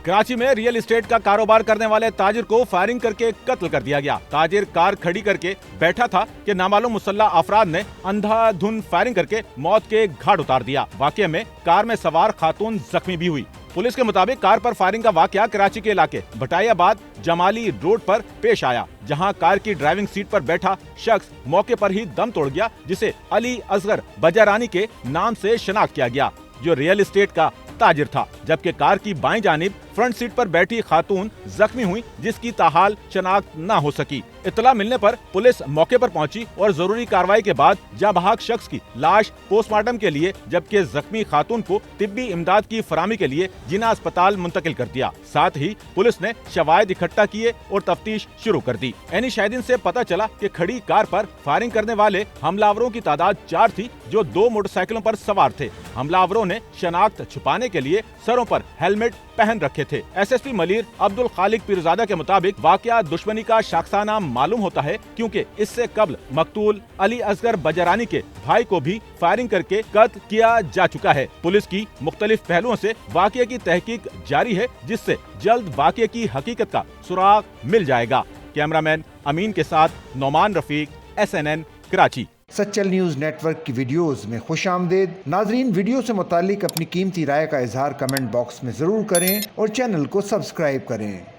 कराची में real estate का कारोबार करने वाले ताजिर को फायरिंग करके कत्ल कर दिया गया। ताजिर कार खड़ी करके बैठा था कि नामालूम मुसल्ला अफराद ने अंधाधुंध फायरिंग करके मौत के घाट उतार दिया। वाकये में कार में सवार खातून जख्मी भी हुई। पुलिस के मुताबिक कार पर फायरिंग का वाकया कराची के इलाके भटाइयाबाद जमाली रोड पर पेश आया, जहां कार की ड्राइविंग सीट पर बैठा शख्स मौके पर ही दम तोड़ गया, जिसे अली असगर बजारानी के नाम से शनाख्त किया गया, जो रियल एस्टेट का ताजिर था। जबकि कार की बाईं जानिब फ्रंट सीट पर बैठी खातून जख्मी हुई, जिसकी ताहाल शनाख्त न हो सकी। इत्तला मिलने पर पुलिस मौके पर पहुंची और जरूरी कार्रवाई के बाद जांबाहक शख्स की लाश पोस्टमार्टम के लिए, जबकि जख्मी खातून को तिब्बी इमदाद की फराहमी के लिए जिना अस्पताल मुंतकिल कर दिया। साथ ही पुलिस ने शवाहिद इकट्ठा किए और तफ्तीश शुरू कर दी। एनी शाहिदीन से पता चला कि खड़ी कार पर फायरिंग करने वाले हमलावरों की तादाद 4 थी, जो 2 मोटरसाइकिलों पर सवार थे। हमलावरों ने शनाख्त छुपाने के लिए सरों पर हेलमेट पहन रखे थे। एसएसपी मलिर अब्दुल खालिक पीरजादा के मुताबिक वाकया दुश्मनी का शाखसाना मालूम होता है, क्योंकि इससे कबल मकतूल अली असगर बजारानी के भाई को भी फायरिंग करके कत्ल किया जा चुका है। पुलिस की मुख्तलिफ पहलुओं से वाकये की तहकीक जारी है, जिससे जल्द वाकये की हकीकत का सुराग मिल जाएगा। कैमरामैन अमीन के साथ Nauman Rafiq, SNN Karachi. Sachal news network की वीडियोस में खुशामदीद। नाजरीन, वीडियो से मुतालिक अपनी कीमती राय का इजहार कमेंट बॉक्स में ज़रूर करें और चैनल को सब्सक्राइब करें।